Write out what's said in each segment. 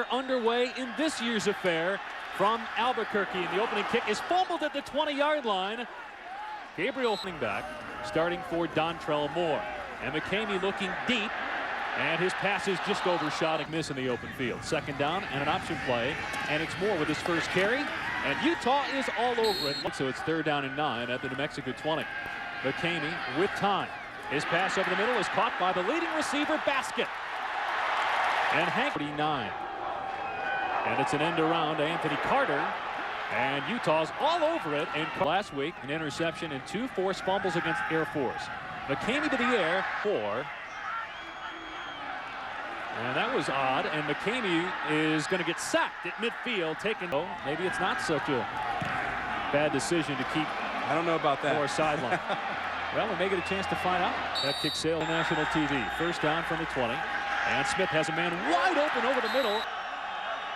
are underway in this year's affair from Albuquerque. And the opening kick is fumbled at the 20-yard line. Gabriel back, starting for Dontrell Moore. And McCamey looking deep, and his pass is just overshot and miss in the open field. Second down and an option play, and it's Moore with his first carry. And Utah is all over it. So it's 3rd down and 9 at the New Mexico 20. McCamey with time. His pass over the middle is caught by the leading receiver, Basket. And Hank 49. And it's an end around to Anthony Carter. And Utah's all over it. And last week, an interception and 2 forced fumbles against Air Force. McCamey to the air, 4. And that was odd. And McCamey is going to get sacked at midfield, taken. Oh, maybe it's not such a bad decision to keep. I don't know about that. More sideline. Well, we may get a chance to find out. That kick sailed national TV. First down from the 20. And Smith has a man wide open over the middle.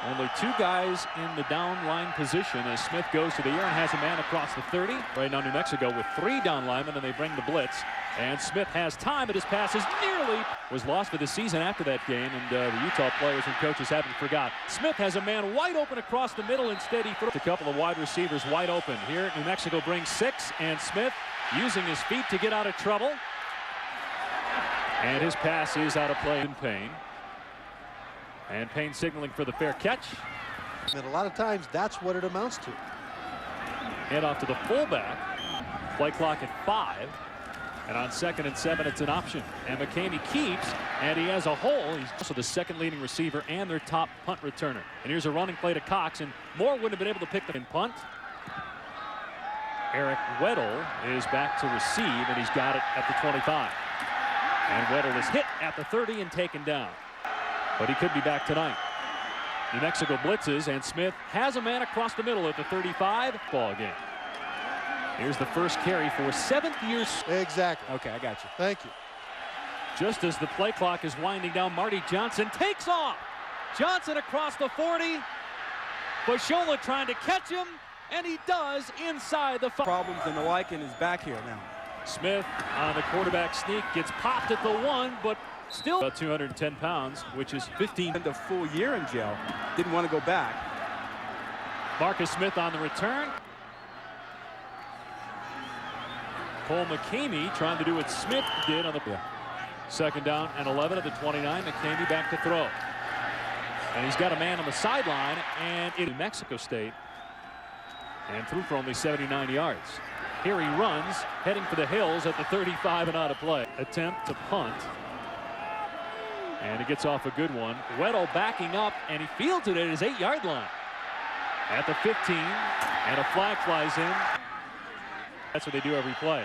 Only 2 guys in the down line position as Smith goes to the air and has a man across the 30. Right now, New Mexico with 3 down linemen, and they bring the blitz. And Smith has time, but his pass is nearly was lost for the season after that game, and the Utah players and coaches haven't forgot. Smith has a man wide open across the middle. Instead, he throws a couple of wide receivers wide open. Here, New Mexico brings 6, and Smith using his feet to get out of trouble. And his pass is out of play in Payne. And Payne signaling for the fair catch. And a lot of times, that's what it amounts to. Hand off to the fullback. Play clock at 5. And on 2nd and 7, it's an option. And McCamey keeps, and he has a hole. He's also the second leading receiver and their top punt returner. And here's a running play to Cox, and Moore wouldn't have been able to pick the punt. Eric Weddle is back to receive, and he's got it at the 25. And Weddle is hit at the 30 and taken down. But he could be back tonight. New Mexico blitzes, and Smith has a man across the middle at the 35. Ball game. Here's the first carry for 7th year. Exactly. Okay, I got you. Thank you. Just as the play clock is winding down, Marty Johnson takes off. Johnson across the 40. Bashola trying to catch him, and he does inside the 5. Problems and the like, and is back here now. Smith on the quarterback sneak gets popped at the 1, but still about 210 pounds, which is 15. And a full year in jail. Didn't want to go back. Marcus Smith on the return. Cole McCamey trying to do what Smith did on the 2nd down and 11 at the 29. McCamey back to throw. And he's got a man on the sideline, and in New Mexico State. And threw for only 79 yards. Here he runs, heading for the hills at the 35 and out of play. Attempt to punt. And he gets off a good one. Weddle backing up, and he fields it at his 8-yard line. At the 15, and a flag flies in. That's what they do every play.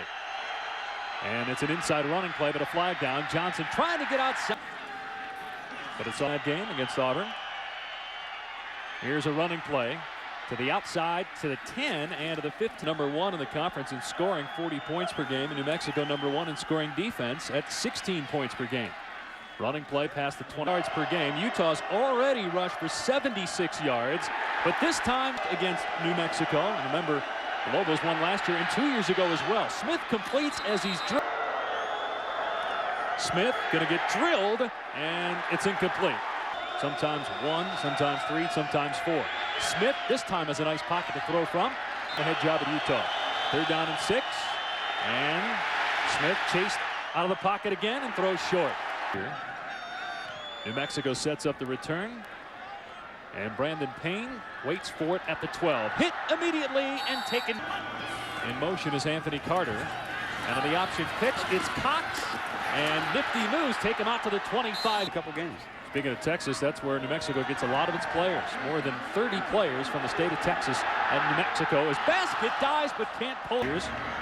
And it's an inside running play, but a flag down. Johnson trying to get outside. But it's on that game against Auburn. Here's a running play to the outside, to the 10, and to the 15. Number 1 in the conference in scoring, 40 points per game. And New Mexico number 1 in scoring defense at 16 points per game. Running play past the 20 yards per game. Utah's already rushed for 76 yards, but this time against New Mexico. And remember, the Lobos won last year and 2 years ago as well. Smith completes as he's drilled. Smith going to get drilled, and it's incomplete. Sometimes 1, sometimes 3, sometimes 4. Smith this time has a nice pocket to throw from. A head job at Utah. 3rd down and 6. And Smith chased out of the pocket again and throws short. Here. New Mexico sets up the return. And Brandon Payne waits for it at the 12. Hit immediately and taken. In motion is Anthony Carter. And on the option pitch, it's Cox. And nifty moves take him out to the 25. A couple games. Speaking of Texas, that's where New Mexico gets a lot of its players. More than 30 players from the state of Texas and New Mexico as Basket dies but can't pull.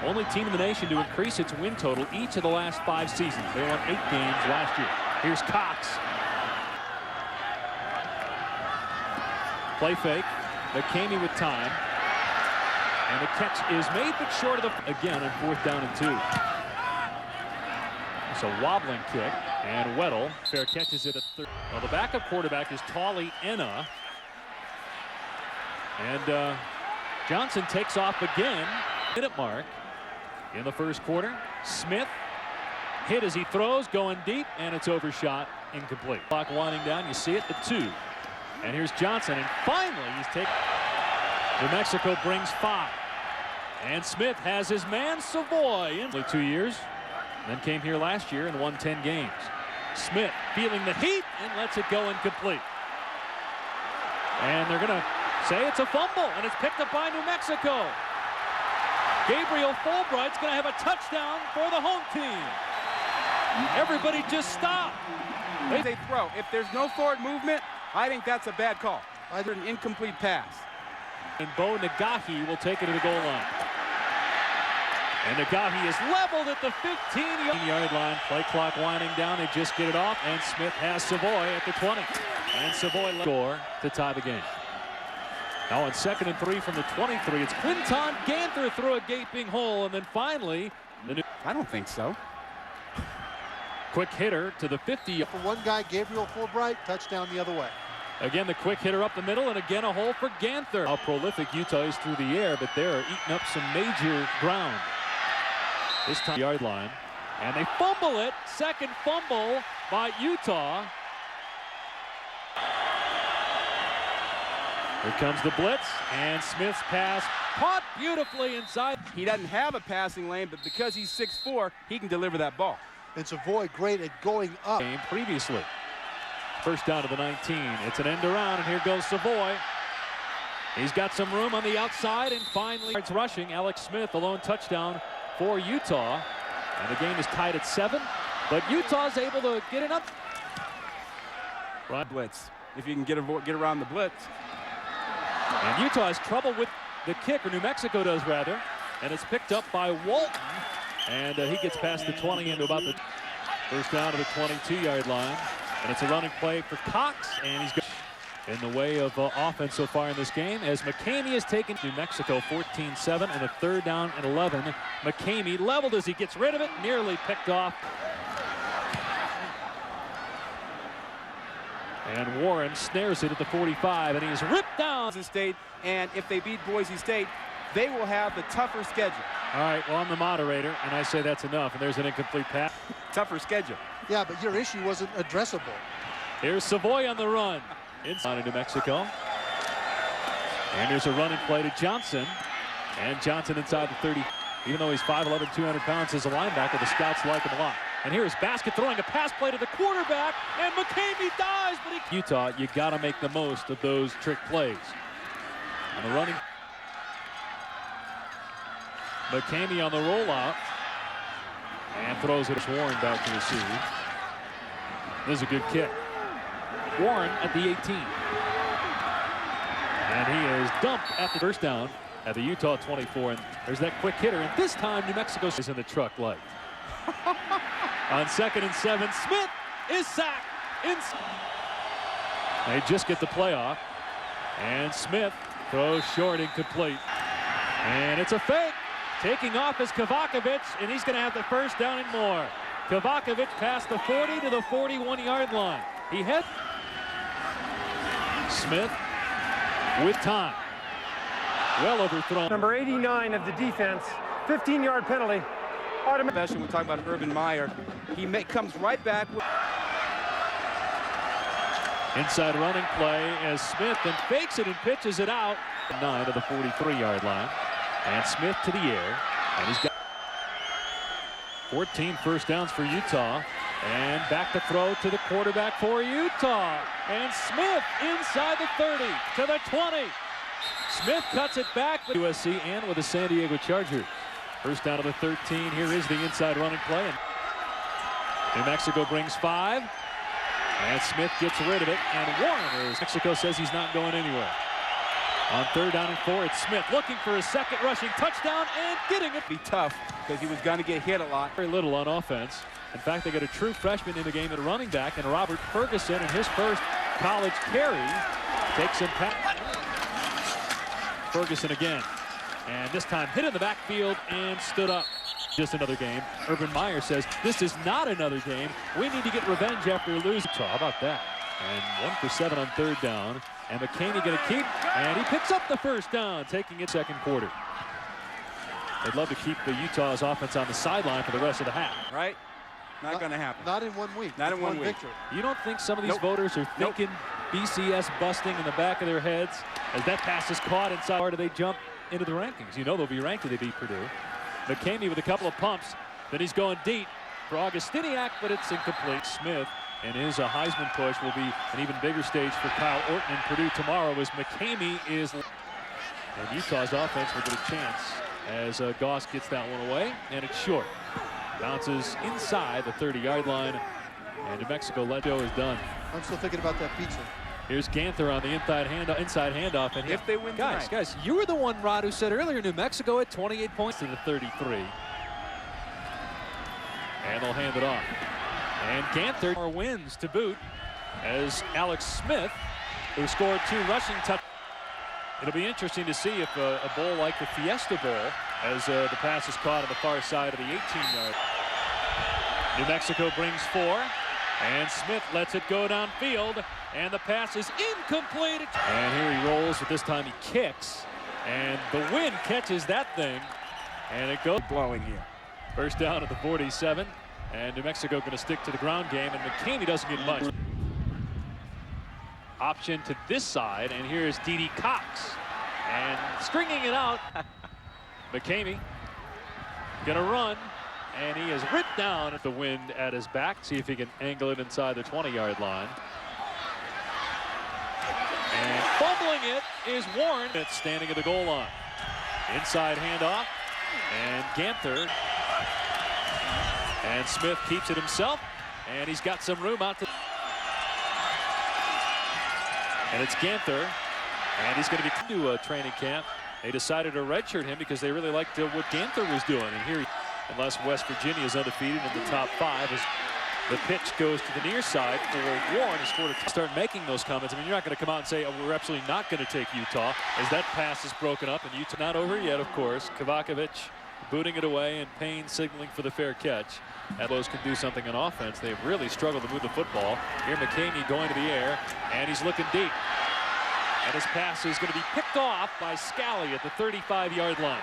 Only team in the nation to increase its win total each of the last 5 seasons. They won 8 games last year. Here's Cox. Play fake. McCamey with time. And the catch is made but short of the again on 4th down and 2. It's a wobbling kick. And Weddle fair catches it at 3rd. Well, the backup quarterback is Tawley Enna. And Johnson takes off again. Minute mark in the 1st quarter. Smith hit as he throws, going deep, and it's overshot, incomplete. Clock winding down. You see it, the 2. And here's Johnson, and finally he's taken. New Mexico brings 5. And Smith has his man Savoy in only 2 years. Then came here last year and won 10 games. Smith feeling the heat and lets it go incomplete. And they're going to say it's a fumble, and it's picked up by New Mexico. Gabriel Fulbright's going to have a touchdown for the home team. Everybody just stop. They throw. If there's no forward movement, I think that's a bad call. Either an incomplete pass. And Bo Nagahi will take it to the goal line. And Nagahi is leveled at the 15-yard line. Play clock winding down. They just get it off. And Smith has Savoy at the 20. And Savoy score to tie the game. Now on 2nd and 3 from the 23, it's Quinton Ganther through a gaping hole. And then finally, I don't think so. Quick hitter to the 50. For one guy, Gabriel Fulbright, touchdown the other way. Again, the quick hitter up the middle, and again a hole for Ganther. How prolific Utah is through the air, but they're eating up some major ground. This time, yard line, and they fumble it. Second fumble by Utah. Here comes the blitz, and Smith's pass caught beautifully inside. He doesn't have a passing lane, but because he's 6'4", he can deliver that ball. And Savoy great at going up. Game previously. First down to the 19. It's an end around, and here goes Savoy. He's got some room on the outside, and finally it's rushing. Alex Smith, a lone touchdown for Utah. And the game is tied at 7, but Utah's able to get it up. Right. Blitz. If you can get around the blitz. And Utah has trouble with the kick, or New Mexico does rather. And it's picked up by Walton. And he gets past the 20 into about the first down to the 22-yard line. And it's a running play for Cox, and he's in the way of offense so far in this game as McCamey is taken New Mexico 14-7 and a 3rd down and 11. McCamey leveled as he gets rid of it, nearly picked off. And Warren snares it at the 45, and he's ripped down. Boise State, and if they beat Boise State, they will have the tougher schedule. All right, well, I'm the moderator, and I say that's enough, and there's an incomplete pass. Tougher schedule. Yeah, but your issue wasn't addressable. Here's Savoy on the run. Inside of New Mexico. And there's a running play to Johnson. And Johnson inside the 30. Even though he's 5'11", 200 pounds as a linebacker, the scouts like him a lot. And here's Basket throwing a pass play to the quarterback. And McCamey dies, but he... Utah, you got to make the most of those trick plays. On the running... McCamey on the rollout. And throws it to Warren back to receive. This is a good kick. Warren at the 18. And he is dumped at the first down at the Utah 24. And there's that quick hitter. And this time, New Mexico is in the truck light. On 2nd and 7, Smith is sacked. They just get the play off. And Smith throws short, incomplete. And it's a fake. Taking off is Kavakovic, and he's going to have the first down and more. Kavakovic past the 40 to the 41-yard line. He hit Smith with time. Well overthrown. Number 89 of the defense, 15-yard penalty. Especially when we talk about Urban Meyer, he comes right back. Inside running play as Smith then fakes it and pitches it out. 9 to the 43-yard line. And Smith to the air. And he's got 14 first downs for Utah. And back to throw to the quarterback for Utah. And Smith inside the 30 to the 20. Smith cuts it back with USC and with the San Diego Chargers. First down to the 13. Here is the inside running play. And New Mexico brings 5. And Smith gets rid of it. And Warren is. Mexico says he's not going anywhere. On 3rd down and 4, it's Smith looking for his second rushing touchdown and getting it. Be tough because he was going to get hit a lot. Very little on offense. In fact, they got a true freshman in the game at running back, and Robert Ferguson in his first college carry takes him past Ferguson again. And this time hit in the backfield and stood up. Just another game. Urban Meyer says, this is not another game. We need to get revenge after losing. How about that? And 1 for 7 on 3rd down. And McCamey going to keep, and he picks up the first down, taking it 2nd quarter. They'd love to keep the Utah's offense on the sideline for the rest of the half. Right? Not going to happen. Not in 1 week. Not in 1 week. Victory. You don't think some of these voters are thinking BCS busting in the back of their heads as that pass is caught inside. Or do they jump into the rankings? You know they'll be ranked if they beat Purdue. McCamey with a couple of pumps. Then he's going deep for Augustiniak, but it's incomplete. Smith and his Heisman push will be an even bigger stage for Kyle Orton in Purdue tomorrow as McCamey is. And Utah's offense will get a chance as Goss gets that one away, and it's short. Bounces inside the 30-yard line, and New Mexico Leto is done. I'm still thinking about that pizza. Here's Ganther on the inside handoff. And if they win tonight. Guys, you were the one, Rod, who said earlier New Mexico at 28 points to the 33. And they'll hand it off. And Ganther wins to boot as Alex Smith, who scored 2 rushing touchdowns. It'll be interesting to see if a bowl like the Fiesta Bowl, as the pass is caught on the far side of the 18-yard. New Mexico brings 4, and Smith lets it go downfield, and the pass is incomplete. And here he rolls, but this time he kicks, and the wind catches that thing, and it goes blowing here. First down at the 47, and New Mexico going to stick to the ground game, and McCamey doesn't get much. Option to this side, and here's D.D. Cox, and stringing it out. McCamey gonna run, and he is ripped down at the wind at his back. See if he can angle it inside the 20-yard line. And fumbling it is Warren. It's standing at the goal line. Inside handoff, and Ganther. And Smith keeps it himself, and he's got some room out to. And it's Ganther, and he's going to be to a training camp. They decided to redshirt him because they really liked what Ganther was doing. And here, unless West Virginia is undefeated in the top 5, as the pitch goes to the near side for Warren, who scored a start making those comments. I mean, you're not going to come out and say, oh, we're absolutely not going to take Utah, as that pass is broken up, and Utah not over yet, of course. Kovacevic booting it away, and Payne signaling for the fair catch. Atlos can do something on offense. They've really struggled to move the football. Here McCamey going to the air, and he's looking deep. And his pass is going to be picked off by Scally at the 35-yard line.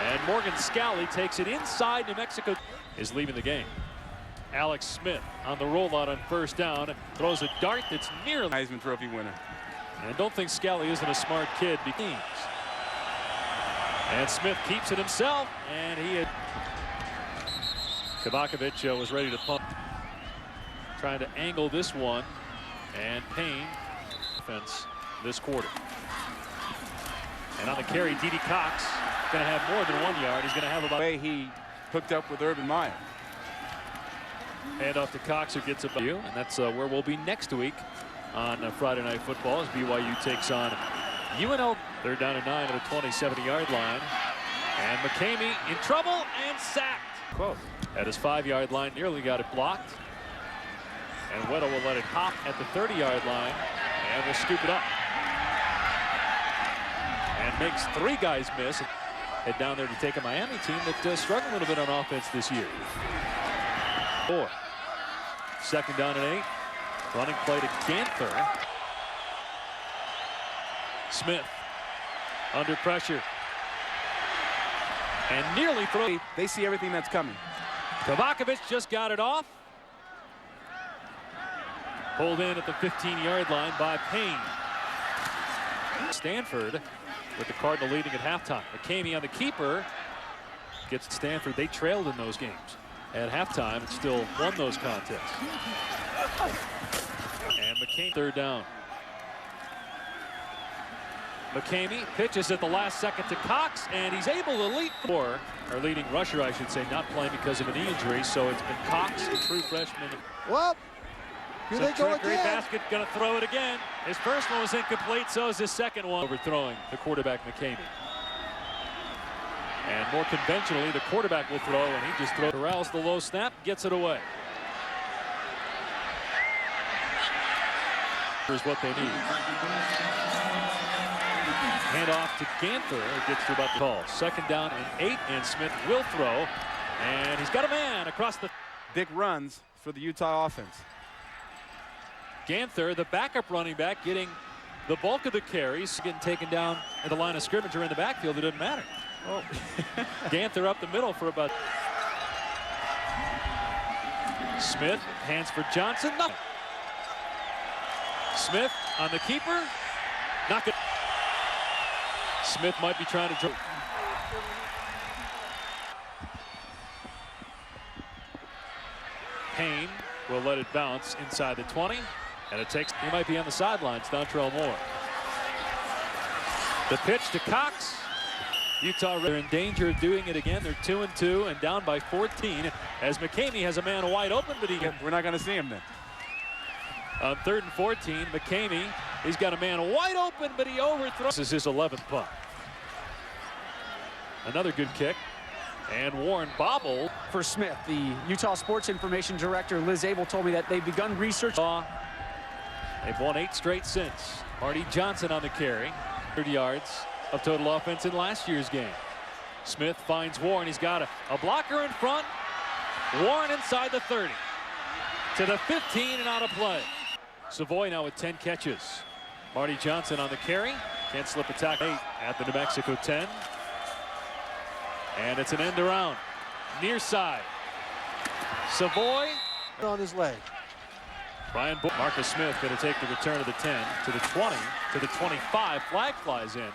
And Morgan Scally takes it inside. New Mexico is leaving the game. Alex Smith on the rollout on first down, throws a dart that's nearly Heisman Trophy winner. And I don't think Scally isn't a smart kid. And Smith keeps it himself, and he is. Kovacevic was ready to pump. Trying to angle this one, and Payne offense this quarter. And on the carry, D.D. Cox going to have more than 1 yard. He's going to have about. He hooked up with Urban Meyer. Hand off to Cox, who gets about you, and that's where we'll be next week on Friday Night Football as BYU takes on UNL. They're down to 9 at the 27-yard line, and McCamey in trouble and sacked. Quote. At his 5-yard line, nearly got it blocked. And Weddle will let it hop at the 30-yard line, and will scoop it up. And makes 3 guys miss. Head down there to take a Miami team that struggled a little bit on offense this year. 4. Second down and 8. Running play to Ganther. Smith under pressure. And nearly throw. They see everything that's coming. Kovacevic just got it off. Pulled in at the 15-yard line by Payne. Stanford with the Cardinal leading at halftime. McCamey on the keeper gets Stanford. They trailed in those games. At halftime, and still won those contests. And McCamey, third down. McCamey pitches at the last second to Cox, and he's able to leap for our leading rusher, I should say, not playing because of a knee injury. So it's been Cox, a true freshman. Well, here they go again. Basket going to throw it again. His first one was incomplete, so is his second one. Overthrowing the quarterback, McCamey. And more conventionally, the quarterback will throw, and he just throws. Corrals the low snap, gets it away. Here's what they need. Hand off to Ganther. It gets to about the call. Second down and 8, and Smith will throw. And he's got a man across the. Big runs for the Utah offense. Ganther, the backup running back, getting the bulk of the carries, getting taken down at the line of scrimmage or in the backfield. It doesn't matter. Oh. Ganther up the middle for about. Smith hands for Johnson. No. Smith on the keeper. Not good. Smith might be trying to draw. Payne will let it bounce inside the 20. And it takes, he might be on the sidelines, Dontrell Moore. The pitch to Cox. Utah, they're in danger of doing it again. They're 2-2 and down by 14 as McCamey has a man wide open, but We're not going to see him then. On 3rd and 14, McCamey, he's got a man wide open, but he overthrows. This is his 11th punt. Another good kick. And Warren bobbled. For Smith, the Utah Sports Information Director, Liz Abel, told me that they've begun research. They've won 8 straight since. Marty Johnson on the carry. 30 yards of total offense in last year's game. Smith finds Warren. He's got a blocker in front. Warren inside the 30. To the 15 and out of play. Savoy now with 10 catches. Marty Johnson on the carry. Can't slip a tackle. 8 at the New Mexico 10. And it's an end around. Near side. Savoy On his leg. Marcus Smith going to take the return of the 10 to the 20 to the 25. Flag flies in.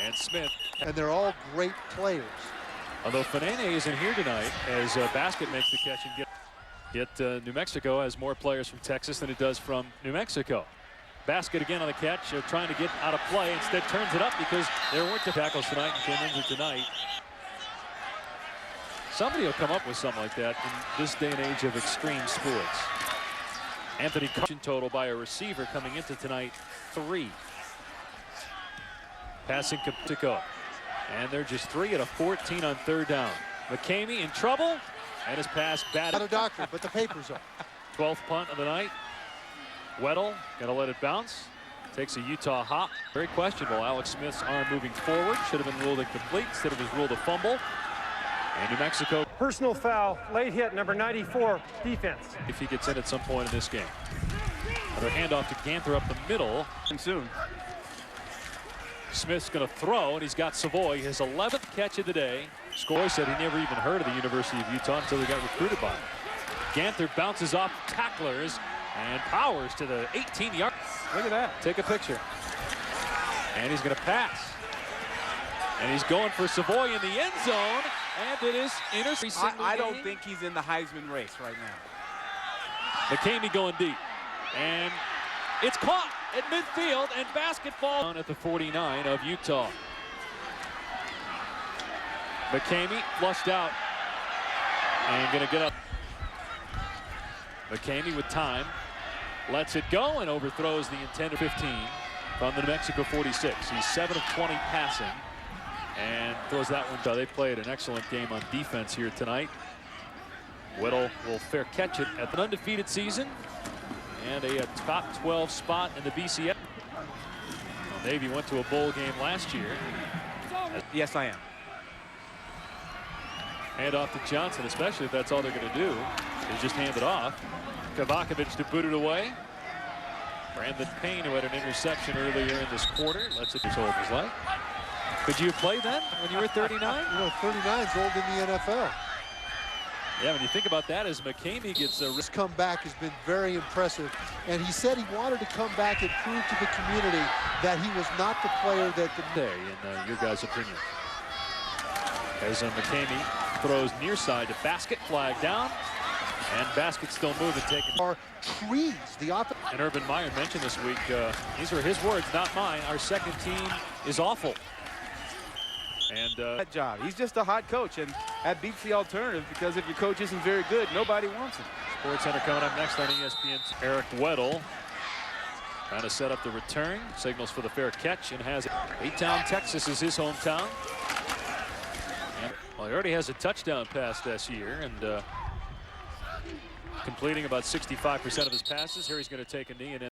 And Smith. And they're all great players. Although Fanene isn't here tonight as Basket makes the catch and Yet New Mexico has more players from Texas than it does from New Mexico. Basket again on the catch, trying to get out of play. Instead turns it up because there weren't the tackles tonight and came injured tonight. Somebody will come up with something like that in this day and age of extreme sports. Anthony Carson total by a receiver coming into tonight, 3. Passing to go. And they're just 3 out of 14 on 3rd down. McCamey in trouble. And his pass batted. Not a doctor, but the papers are. 12th punt of the night. Weddle gonna let it bounce. Takes a Utah hop. Very questionable. Alex Smith's arm moving forward. Should have been ruled incomplete. Instead it was ruled a fumble. And New Mexico. Personal foul, late hit, number 94, defense. If he gets in at some point in this game. Another handoff to Ganther up the middle. And soon. Smith's going to throw, and he's got Savoy, his 11th catch of the day. Scoy said he never even heard of the University of Utah until he got recruited by him. Ganther bounces off tacklers and powers to the 18-yard. Look at that. Take a picture. And he's going to pass. And he's going for Savoy in the end zone, and it is intercepted. I don't think he's in the Heisman race right now. McCamey going deep. And it's caught at midfield, and basketball down at the 49 of Utah. McCamey flushed out and going to get up. McCamey with time lets it go and overthrows the intended 15 from the New Mexico 46. He's 7 of 20 passing and throws that one down. They played an excellent game on defense here tonight. Whittle will fair catch it at an undefeated season and a top 12 spot in the BCS. Navy went to a bowl game last year. Yes, I am. Hand off to Johnson, especially if that's all they're going to do is just hand it off. Kavakovic to boot it away. Brandon Payne, who had an interception earlier in this quarter, lets it hold his life. Could you have played then when you were 39? You know, 39's old in the NFL. Yeah, when you think about that, as McCamey gets a His comeback has been very impressive, and he said he wanted to come back and prove to the community that he was not the player that the day, in your guys' opinion. As McCamey throws near side to Basket, flag down, and Basket still moving, taking. are trees. The offense. And Urban Meyer mentioned this week, these are his words, not mine. Our second team is awful. And That job. He's just a hot coach, and that beats the alternative because if your coach isn't very good, nobody wants him. Sports Center coming up next on ESPN. Eric Weddle trying to set up the return. Signals for the fair catch and has it. A-Town, Texas is his hometown. And, well, he already has a touchdown pass this year and completing about 65% of his passes. Here he's going to take a knee and